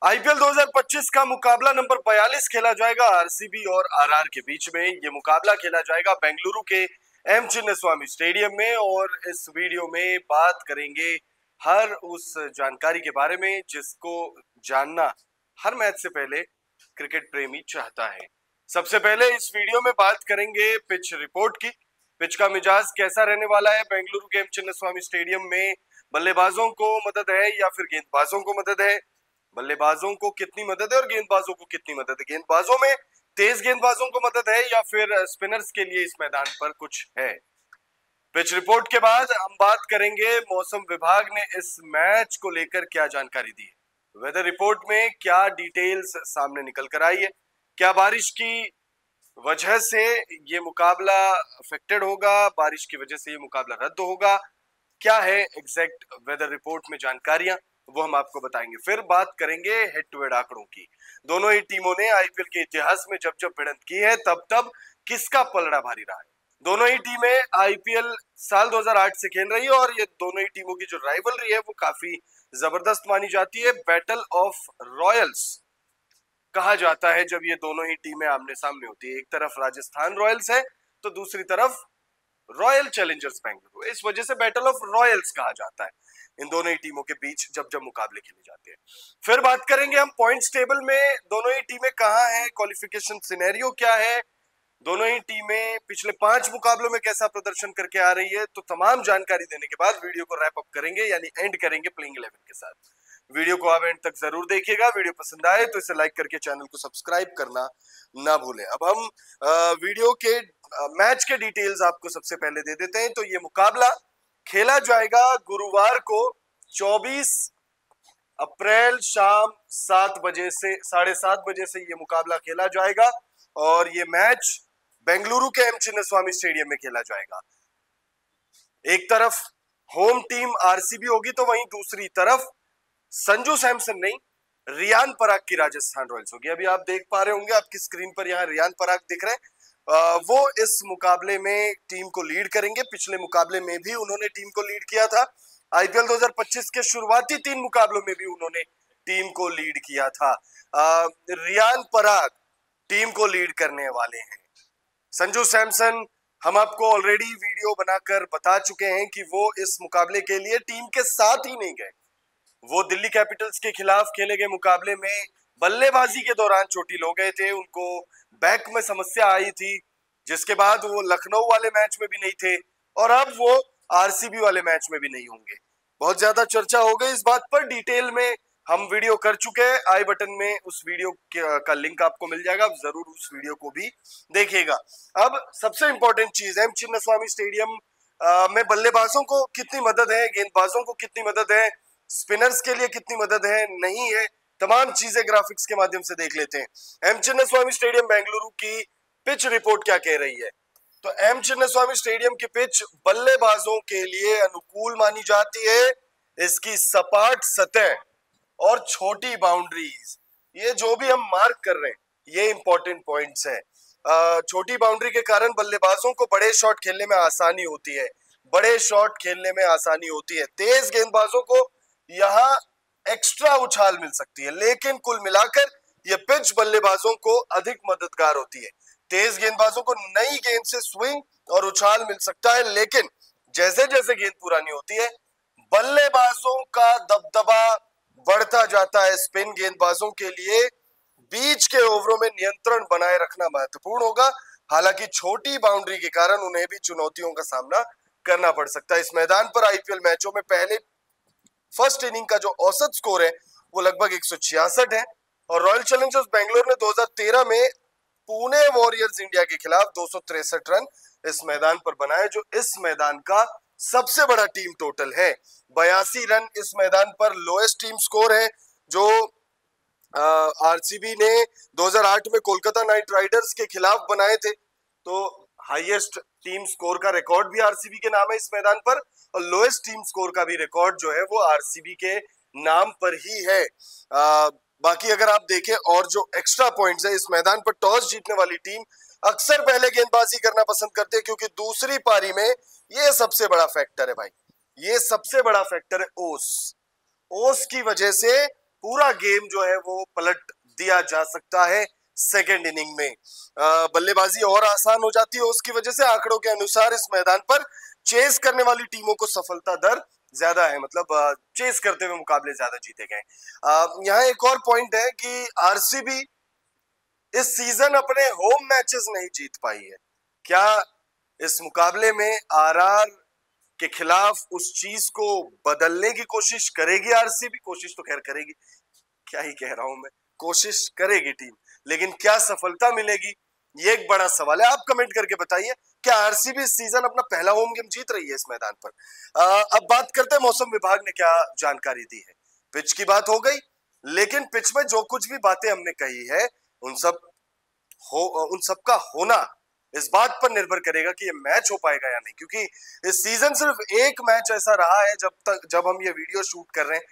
IPL 2025 का मुकाबला number 42 खेला जाएगा आरसीबी और आरआर के बीच में। ये मुकाबला खेला जाएगा बेंगलुरु के एम चिन्नास्वामी स्टेडियम में और इस वीडियो में बात करेंगे हर उस जानकारी के बारे में जिसको जानना हर मैच से पहले क्रिकेट प्रेमी चाहता है। सबसे पहले इस वीडियो में बात करेंगे पिच रिपोर्ट की। पिच का मिजाज कैसा रहने वाला है बेंगलुरु के एम चिन्नास्वामी स्टेडियम में, बल्लेबाजों को मदद है या फिर गेंदबाजों को मदद है, बल्लेबाजों को कितनी मदद है और गेंदबाजों को कितनी मदद है, गेंदबाजों में तेज गेंदबाजों को मदद है या फिर स्पिनर्स के लिए इस मैदान पर कुछ है। पिच रिपोर्ट के बाद हम बात करेंगे मौसम विभाग ने इस मैच को लेकर क्या जानकारी दी है, वेदर रिपोर्ट में क्या डिटेल्स सामने निकल कर आई है, क्या बारिश की वजह से ये मुकाबला अफेक्टेड होगा, बारिश की वजह से ये मुकाबला रद्द होगा, क्या है एग्जैक्ट वेदर रिपोर्ट में जानकारियां, वो हम आपको बताएंगे। फिर बात करेंगे हेड टू हेड आंकड़ों की। दोनों ही टीमों ने आईपीएल के इतिहास में जब जब भिड़ंत की है तब तब किसका पलड़ा भारी रहा है। दोनों ही टीमें आईपीएल साल 2008 से खेल रही है और ये दोनों ही टीमों की जो राइवलरी है वो काफी जबरदस्त मानी जाती है। बैटल ऑफ रॉयल्स कहा जाता है जब ये दोनों ही टीमें आमने सामने होती है। एक तरफ राजस्थान रॉयल्स है तो दूसरी तरफ रॉयल चैलेंजर्स बेंगलुरु, इस वजह से बैटल ऑफ रॉयल्स कहा जाता है इन दोनों ही टीमों के बीच जब जब मुकाबले खेले जाते हैं। फिर बात करेंगे हम पॉइंट्स टेबल में दोनों ही टीमें कहां हैं, क्वालिफिकेशन सिनेरियो क्या है, दोनों ही टीमें पिछले 5 मुकाबलों में कैसा प्रदर्शन करके आ रही है। तो तमाम जानकारी देने के बाद वीडियो को रैप अप करेंगे यानी एंड करेंगे प्लेइंग 11 के साथ। वीडियो को आप एंड तक जरूर देखिएगा। वीडियो पसंद आए तो इसे लाइक करके चैनल को सब्सक्राइब करना ना भूलें। अब हम वीडियो के मैच के डिटेल्स आपको सबसे पहले दे देते हैं। तो ये मुकाबला खेला जाएगा गुरुवार को 24 अप्रैल शाम 7 बजे से 7:30 बजे से ये मुकाबला खेला जाएगा और ये मैच बेंगलुरु के एम चिन्नास्वामी स्टेडियम में खेला जाएगा। एक तरफ होम टीम आरसीबी होगी तो वहीं दूसरी तरफ संजू सैमसन नहीं, रियान पराग की राजस्थान रॉयल्स होगी। अभी आप देख पा रहे होंगे आपकी स्क्रीन पर यहाँ रियान पराग दिख रहे हैं। वो इस मुकाबले में टीम को लीड करेंगे। पिछले मुकाबले में भी उन्होंने टीम को लीड किया था। आईपीएल 2025 के शुरुआती 3 मुकाबलों में भी उन्होंने टीम को लीड किया था। रियान पराग टीम को लीड करने वाले हैं। संजू सैमसन हम आपको ऑलरेडी वीडियो बनाकर बता चुके हैं कि वो इस मुकाबले के लिए टीम के साथ ही नहीं गए। वो दिल्ली कैपिटल्स के खिलाफ खेले गए मुकाबले में बल्लेबाजी के दौरान चोटिल हो गए थे, उनको बैक में समस्या आई थी, जिसके बाद वो लखनऊ वाले मैच में भी नहीं थे और अब वो आरसीबी वाले मैच में भी नहीं होंगे। बहुत ज्यादा चर्चा हो गई इस बात पर, डिटेल में हम वीडियो कर चुके हैं। आई बटन में उस वीडियो का लिंक आपको मिल जाएगा, आप जरूर उस वीडियो को भी देखिएगा। अब सबसे इंपॉर्टेंट चीज है चिन्नास्वामी स्टेडियम में बल्लेबाजों को कितनी मदद है, गेंदबाजों को कितनी मदद है, स्पिनर्स के लिए कितनी मदद है नहीं है, तमाम चीजें ग्राफिक्स के माध्यम से देख लेते हैं। एम चिन्नास्वामी स्टेडियम बेंगलुरु की पिच रिपोर्ट क्या कह रही है। तो एम चिन्नास्वामी स्टेडियम की पिच बल्लेबाजों के लिए अनुकूल मानी जाती है। इसकी सपाट सतह और छोटी बाउंड्रीज, ये जो भी हम मार्क कर रहे हैं ये इंपॉर्टेंट पॉइंट्स है। छोटी बाउंड्री के कारण बल्लेबाजों को बड़े शॉट खेलने में आसानी होती है, बड़े शॉट खेलने में आसानी होती है। तेज गेंदबाजों को यहाँ एक्स्ट्रा उछाल मिल सकती है, लेकिन कुल मिलाकर यह पिच बल्लेबाजों को अधिक मददगार होती है। तेज गेंदबाजों को नई गेंद से स्विंग और उछाल मिल सकता है, लेकिन जैसे जैसे गेंद पुरानी होती है बल्लेबाजों का दबदबा बढ़ता जाता है। स्पिन गेंदबाजों के लिए बीच के ओवरों में नियंत्रण बनाए रखना महत्वपूर्ण होगा। हालांकि छोटी बाउंड्री के कारण उन्हें भी चुनौतियों का सामना करना पड़ सकता है। इस मैदान पर आईपीएल मैचों में पहले फर्स्ट इनिंग का जो औसत स्कोर है वो लगभग 166 है और रॉयल चैलेंजर्स बेंगलोर ने 2013 में पुणे वॉरियर्स इंडिया के खिलाफ 263 रन इस मैदान पर बनाए, जो इस मैदान का सबसे बड़ा टीम टोटल है। 82 रन इस मैदान पर लोएस्ट टीम स्कोर है, जो आरसीबी ने 2008 में कोलकाता नाइट राइडर्स के खिलाफ बनाए थे। तो हाईएस्ट टीम स्कोर का रिकॉर्ड भी आरसीबी के नाम है इस मैदान पर और लोएस्ट टीम स्कोर का भी रिकॉर्ड जो है वो आरसीबी के नाम पर ही है। बाकी अगर आप देखें और जो एक्स्ट्रा पॉइंट्स है, इस मैदान पर टॉस जीतने वाली टीम अक्सर पहले गेंदबाजी करना पसंद करते हैं, क्योंकि दूसरी पारी में ये सबसे बड़ा फैक्टर है भाई, ये सबसे बड़ा फैक्टर है ओस की वजह से पूरा गेम जो है वो पलट दिया जा सकता है सेकेंड इनिंग में। बल्लेबाजी और आसान हो जाती है उसकी वजह से। आंकड़ों के अनुसार इस मैदान पर चेस करने वाली टीमों को सफलता दर ज्यादा है, मतलब चेस करते हुए मुकाबले ज्यादा जीते गए। यहाँ एक और पॉइंट है कि आरसीबी इस सीजन अपने होम मैचेस नहीं जीत पाई है। क्या इस मुकाबले में आरआर के खिलाफ उस चीज को बदलने की कोशिश करेगी आरसीबी? कोशिश तो खैर करेगी, क्या ही कह रहा हूं मैं, कोशिश करेगी टीम, लेकिन क्या सफलता मिलेगी ये एक बड़ा सवाल है। आप कमेंट करके बताइए, क्या आरसीबी इस सीजन अपना पहला होम गेम जीत रही है इस मैदान पर? अब बात करते हैं मौसम विभाग ने क्या जानकारी दी है। पिच की बात हो गई, लेकिन पिच में जो कुछ भी बातें हमने कही है उन सब का होना इस बात पर निर्भर करेगा कि ये मैच हो पाएगा या नहीं, क्योंकि इस सीजन सिर्फ एक मैच ऐसा रहा है जब हम ये वीडियो शूट कर रहे हैं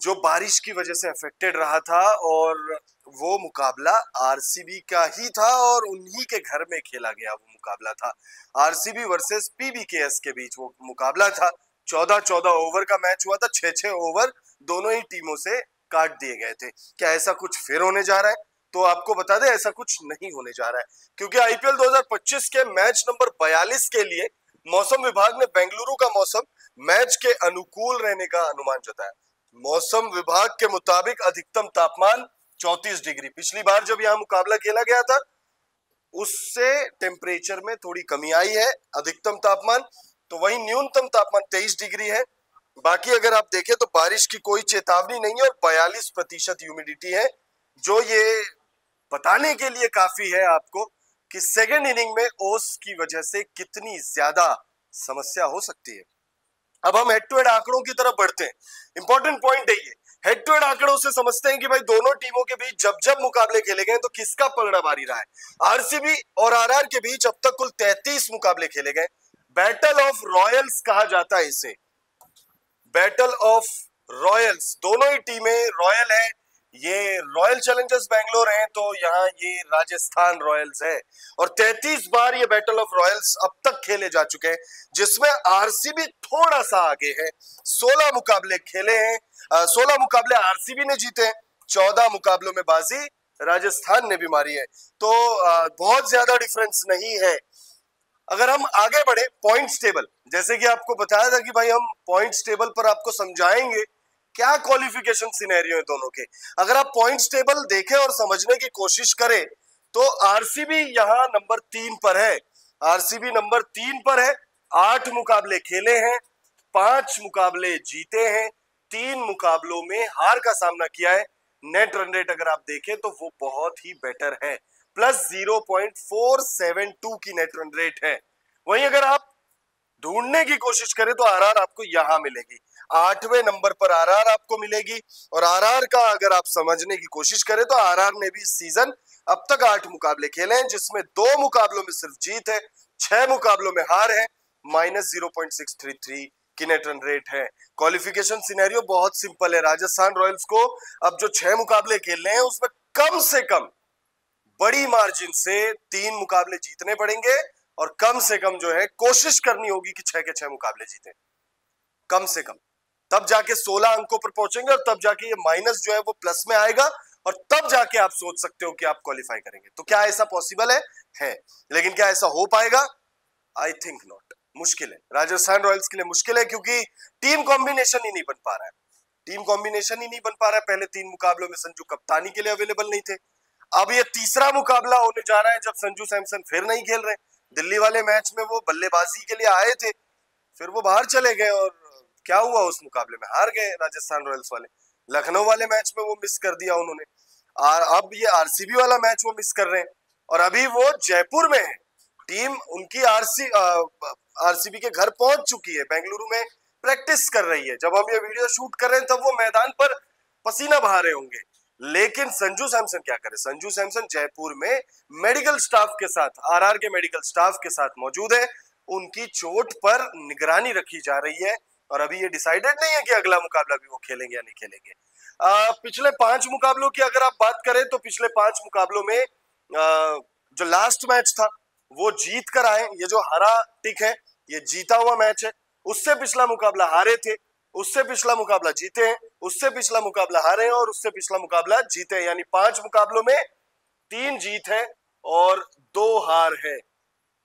जो बारिश की वजह से अफेक्टेड रहा था, और वो मुकाबला आरसीबी का ही था और उन्हीं के घर में खेला गया वो मुकाबला था। आरसीबी वर्सेस पीबीकेएस के बीच वो मुकाबला था। 14-14 ओवर का मैच हुआ था, 6-6 ओवर दोनों ही टीमों से काट दिए गए थे। क्या ऐसा कुछ फिर होने जा रहा है? तो आपको बता दें, ऐसा कुछ नहीं होने जा रहा है, क्योंकि आईपीएल 2025 के मैच नंबर 42 के लिए मौसम विभाग ने बेंगलुरु का मौसम मैच के अनुकूल रहने का अनुमान जताया। मौसम विभाग के मुताबिक अधिकतम तापमान 34 डिग्री। पिछली बार जब यहाँ मुकाबला खेला गया था उससे टेम्परेचर में थोड़ी कमी आई है अधिकतम तापमान, तो वही न्यूनतम तापमान 23 डिग्री है। बाकी अगर आप देखें तो बारिश की कोई चेतावनी नहीं है और 42% ह्यूमिडिटी है, जो ये बताने के लिए काफी है आपको कि सेकेंड इनिंग में ओस की वजह से कितनी ज्यादा समस्या हो सकती है। अब हम हेड टू हेड आंकड़ों की तरफ बढ़ते हैं। इंपॉर्टेंट पॉइंट है ये, हेड टू हेड आंकड़ों से समझते हैं कि भाई दोनों टीमों के बीच जब जब मुकाबले खेले गए तो किसका पलड़ा भारी रहा है। आरसीबी और आरआर के बीच अब तक कुल 33 मुकाबले खेले गए। बैटल ऑफ रॉयल्स कहा जाता है इसे, बैटल ऑफ रॉयल्स। दोनों ही टीमें रॉयल है, ये रॉयल चैलेंजर्स बैंगलोर है तो यहाँ ये राजस्थान रॉयल्स है, और 33 बार ये बैटल ऑफ रॉयल्स अब तक खेले जा चुके हैं, जिसमें आरसीबी थोड़ा सा आगे है। 16 मुकाबले खेले हैं, 16 मुकाबले आरसीबी ने जीते हैं, 14 मुकाबलों में बाजी राजस्थान ने भी मारी है, तो बहुत ज्यादा डिफरेंस नहीं है। अगर हम आगे बढ़े पॉइंट्स टेबल, जैसे कि आपको बताया था कि भाई हम पॉइंट्स टेबल पर आपको समझाएंगे क्या क्वालिफिकेशन सिनेरियो है दोनों के। अगर आप पॉइंट्स टेबल देखें और समझने की कोशिश करें तो आरसीबी यहां नंबर 3 पर है। आरसीबी नंबर 3 पर है, 8 मुकाबले खेले हैं, 5 मुकाबले जीते हैं, 3 मुकाबलों में हार का सामना किया है। नेट रन रेट अगर आप देखें तो वो बहुत ही बेटर है, प्लस 0.472 की नेट रन रेट है। वहीं अगर आप ढूंढने की कोशिश करें तो आरआर आपको यहां मिलेगी, 8वें नंबर पर आरआर आपको मिलेगी। और आरआर का अगर आप समझने की कोशिश करें तो आरआर ने भी इस सीजन अब तक 8 मुकाबले खेले हैं, जिसमें 2 मुकाबलों में सिर्फ जीत है, 6 मुकाबलों में हार है, -0.633 की नेट रन रेट है। क्वालिफिकेशन सिनेरियो बहुत सिंपल है। राजस्थान रॉयल्स को अब जो 6 मुकाबले खेलने हैं उसमें कम से कम बड़ी मार्जिन से 3 मुकाबले जीतने पड़ेंगे, और कम से कम जो है कोशिश करनी होगी कि 6 के 6 मुकाबले जीते, कम से कम। तब जाके 16 अंकों पर पहुंचेंगे और तब जाके ये माइनस जो है वो प्लस में आएगा, और तब जाके आप सोच सकते हो कि आप क्वालिफाई करेंगे। तो क्या ऐसा पॉसिबल है? लेकिन क्या ऐसा हो पाएगा? आई थिंक नॉट, मुश्किल है। राजस्थान रॉयल्स के लिए मुश्किल है, क्योंकि टीम कॉम्बिनेशन ही नहीं बन पा रहा है, टीम कॉम्बिनेशन ही नहीं बन पा रहा है। पहले 3 मुकाबलों में संजू कप्तानी के लिए अवेलेबल नहीं थे, अब ये तीसरा मुकाबला होने जा रहा है जब संजू सैमसन फिर नहीं खेल रहे। दिल्ली वाले मैच में वो बल्लेबाजी के लिए आए थे, फिर वो बाहर चले गए, और क्या हुआ उस मुकाबले में? हार गए राजस्थान रॉयल्स वाले। लखनऊ वाले मैच में वो मिस कर दिया उन्होंने, और अब ये आरसीबी वाला मैच वो मिस कर रहे हैं, और अभी वो जयपुर में है। टीम उनकी आरसीबी के घर पहुंच चुकी है, बेंगलुरु में प्रैक्टिस कर रही है। जब हम ये वीडियो शूट कर रहे हैं तब वो मैदान पर पसीना बहा रहे होंगे। लेकिन संजू सैमसन क्या करे? संजू सैमसन जयपुर में मेडिकल स्टाफ के साथ, आरआर के मेडिकल स्टाफ के साथ मौजूद है। उनकी चोट पर निगरानी रखी जा रही है, और अभी ये डिसाइडेड नहीं है कि अगला मुकाबला भी वो खेलेंगे या नहीं खेलेंगे। पिछले 5 मुकाबलों की अगर आप बात करें तो पिछले 5 मुकाबलों में जो लास्ट मैच था वो जीत कर आए। ये जो हरा टिक है ये जीता हुआ मैच है, उससे पिछला मुकाबला हारे थे, उससे पिछला मुकाबला जीते हैं, उससे पिछला मुकाबला हारे हैं और उससे पिछला मुकाबला जीते हैं, यानी 5 मुकाबलों में 3 जीत है और 2 हार है।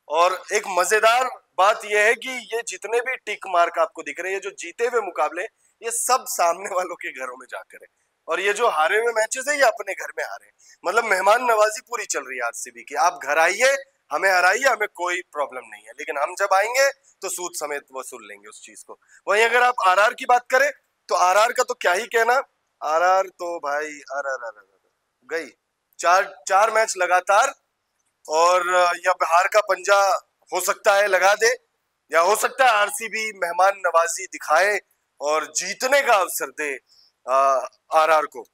और एक मजेदार बात यह है कि ये जितने भी टिक मार्क आपको दिख रहे हैं, जो जीते हुए मुकाबले, ये सब सामने वालों के घरों में जाकर है, और ये जो हारे हुए मैचेस है ये अपने घर में हारे। मतलब मेहमान नवाजी पूरी चल रही है आरसीबी की। आप घर आइए, हमें हराइए, हमें कोई प्रॉब्लम नहीं है, लेकिन हम जब आएंगे तो सूद समेत वसूल लेंगे उस चीज को। वहीं अगर आप आरआर की बात करें तो आरआर का तो क्या ही कहना। आरआर तो भाई आर गई, चार मैच लगातार, और या हार का पंजा हो सकता है लगा दे, या हो सकता है आरसीबी मेहमान नवाजी दिखाए और जीतने का अवसर दे आरआर को।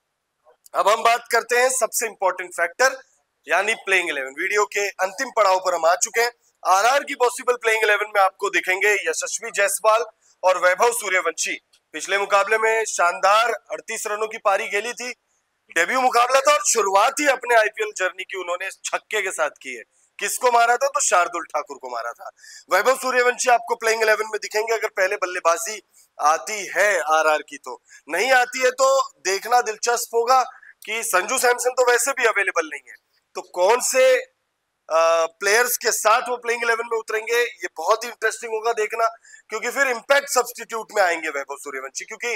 अब हम बात करते हैं सबसे इंपॉर्टेंट फैक्टर, यानी प्लेइंग 11। वीडियो के अंतिम पड़ाव पर हम आ चुके हैं। आरआर की पॉसिबल प्लेइंग 11 में आपको दिखेंगे यशस्वी जायसवाल और वैभव सूर्यवंशी। पिछले मुकाबले में शानदार 38 रनों की पारी खेली थी, डेब्यू मुकाबला था और शुरुआत ही अपने आईपीएल जर्नी की उन्होंने छक्के के साथ की है। किसको मारा था? तो शार्दुल ठाकुर को मारा था। वैभव सूर्यवंशी आपको प्लेइंग 11 में दिखेंगे अगर पहले बल्लेबाजी आती है आरआर की। तो नहीं आती है तो देखना दिलचस्प होगा कि संजू सैमसन तो वैसे भी अवेलेबल नहीं है, तो कौन से प्लेयर्स के साथ वो प्लेइंग 11 में उतरेंगे, ये बहुत ही इंटरेस्टिंग होगा देखना, क्योंकि फिर इंपैक्ट सब्स्टिट्यूट में आएंगे वैभव सूर्यवंशी, क्योंकि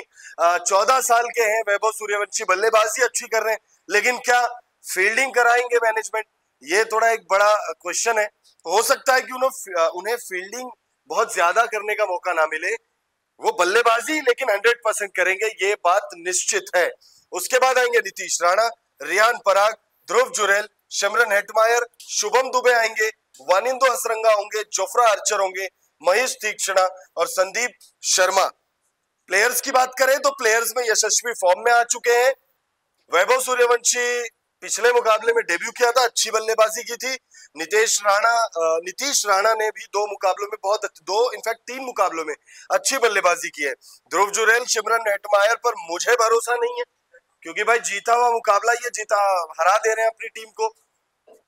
14 साल के हैं वैभव सूर्यवंशी, बल्लेबाजी अच्छी कर रहे हैं, लेकिन क्या फील्डिंग कराएंगे मैनेजमेंट? ये थोड़ा एक बड़ा क्वेश्चन है। हो सकता है कि उन्हें फील्डिंग बहुत ज्यादा करने का मौका ना मिले, वो बल्लेबाजी लेकिन 100% करेंगे, ये बात निश्चित है। उसके बाद आएंगे नीतीश राणा, रियान पराग, ध्रुव जुरैल, सिमरन हेटमायर, शुभम दुबे आएंगे, वानिंदो हसरंगा होंगे, जोफ्रा आर्चर होंगे, महेश तीक्ष्णा और संदीप शर्मा। प्लेयर्स की बात करें तो प्लेयर्स में यशस्वी फॉर्म में आ चुके हैं। वैभव सूर्यवंशी पिछले मुकाबले में डेब्यू किया था, अच्छी बल्लेबाजी की थी। नीतीश राणा ने भी 2 मुकाबलों में इनफैक्ट 3 मुकाबलों में अच्छी बल्लेबाजी की है। ध्रुव जुरैल, सिमरन हेटमायर पर मुझे भरोसा नहीं है, क्योंकि भाई जीता हुआ मुकाबला, ये जीता हरा दे रहे हैं अपनी टीम को,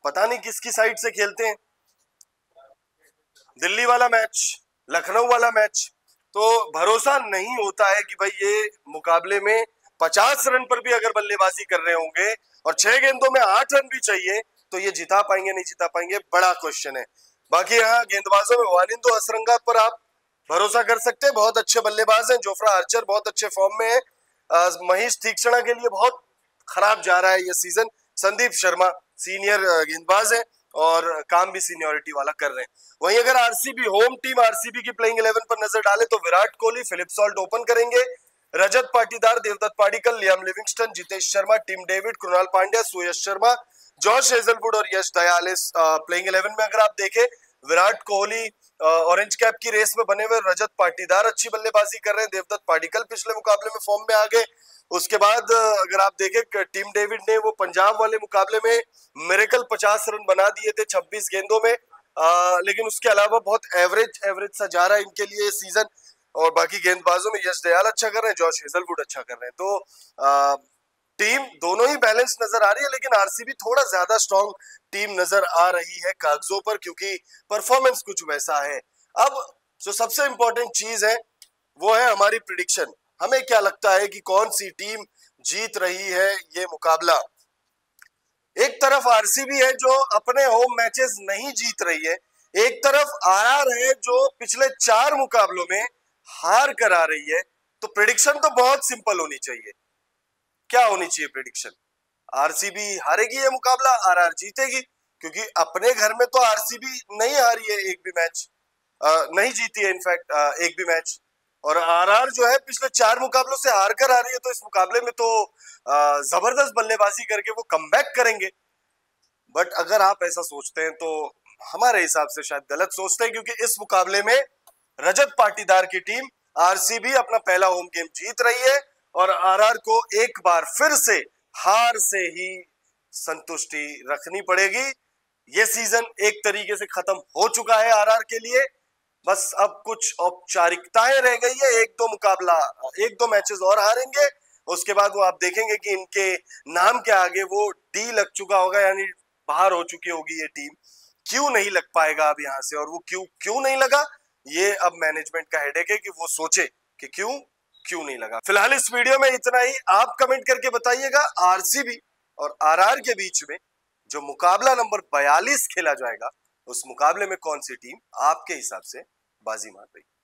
पता नहीं किसकी साइड से खेलते हैं। दिल्ली वाला मैच, लखनऊ वाला मैच, तो भरोसा नहीं होता है कि भाई ये मुकाबले में 50 रन पर भी अगर बल्लेबाजी कर रहे होंगे और 6 गेंदों में 8 रन भी चाहिए, तो ये जिता पाएंगे नहीं जिता पाएंगे, बड़ा क्वेश्चन है। बाकी यहाँ गेंदबाजों में वानिंदो हसरंगा पर आप भरोसा कर सकते हैं, बहुत अच्छे बल्लेबाज हैं। जोफ्रा आर्चर बहुत अच्छे फॉर्म में है। महेश तीक्ष्णा के लिए बहुत खराब जा रहा है ये सीजन। संदीप शर्मा सीनियर गेंदबाज है और काम भी सीनियोरिटी वाला कर रहे हैं। वहीं अगर आरसीबी होम टीम आरसीबी की प्लेइंग 11 पर नजर डाले तो Virat Kohli, Philip Salt open करेंगे, Rajat Patidar, Devdutt Padikkal, Liam Livingstone, Jitesh Sharma, Tim David, Krunal Pandya, Suyash Sharma, Josh Hazlewood और यश दयाल। इस प्लेइंग 11 में अगर आप देखें, विराट कोहली ऑरेंज कैप की रेस में बने हुए, रजत पाटीदार अच्छी बल्लेबाजी कर रहे हैं, देवदत्त पाडिक्कल पिछले मुकाबले में फॉर्म में आ गए। उसके बाद अगर आप देखें, टिम डेविड ने वो पंजाब वाले मुकाबले में मिरेकल 50 रन बना दिए थे 26 गेंदों में, लेकिन उसके अलावा बहुत एवरेज सा जा रहा है इनके लिए सीजन। और बाकी गेंदबाजों में यश दयाल अच्छा कर रहे हैं, जॉश हेजलवुड अच्छा कर रहे हैं। तो टीम दोनों ही बैलेंस नजर आ रही है, लेकिन आरसीबी थोड़ा ज्यादा स्ट्रॉन्ग टीम नजर आ रही है कागजों पर, क्योंकि परफॉर्मेंस कुछ वैसा है। अब जो सबसे इंपॉर्टेंट चीज है वो है हमारी प्रिडिक्शन। हमें क्या लगता है कि कौन सी टीम जीत रही है ये मुकाबला? एक तरफ आरसीबी है जो अपने होम मैचेस नहीं जीत रही है, एक तरफ आरआर है जो पिछले 4 मुकाबलों में हार कर आ रही है। तो प्रिडिक्शन तो बहुत सिंपल होनी चाहिए। क्या होनी चाहिए प्रिडिक्शन? आरसीबी हारेगी ये मुकाबला, आरआर जीतेगी, क्योंकि अपने घर में तो आरसीबी नहीं हारी है एक भी मैच, नहीं जीती है इनफैक्ट एक भी मैच। और आरआर जो है पिछले 4 मुकाबलों से हार कर आ रही है, तो इस मुकाबले में तो जबरदस्त बल्लेबाजी करके वो कमबैक करेंगे। बट अगर आप ऐसा सोचते हैं तो हमारे हिसाब से शायद गलत सोचते हैं, क्योंकि इस मुकाबले में रजत पाटीदार की टीम आरसीबी अपना पहला होम गेम जीत रही है और आरआर को एक बार फिर से हार से ही संतुष्टि रखनी पड़ेगी। ये सीजन एक तरीके से खत्म हो चुका है आरआर के लिए, बस अब कुछ औपचारिकताएं रह गई है। एक दो मैचेस और हारेंगे, उसके बाद वो आप देखेंगे कि इनके नाम के आगे वो डी लग चुका होगा, यानी बाहर हो चुकी होगी ये टीम। क्यों नहीं लग पाएगा अब यहाँ से, और वो क्यों नहीं लगा, ये अब मैनेजमेंट का हेडेक है कि वो सोचे कि क्यों क्यों नहीं लगा। फिलहाल इस वीडियो में इतना ही। आप कमेंट करके बताइएगा आरसीबी और आरआर के बीच में जो मुकाबला नंबर 42 खेला जाएगा, उस मुकाबले में कौन सी टीम आपके हिसाब से बाजी मार रही है।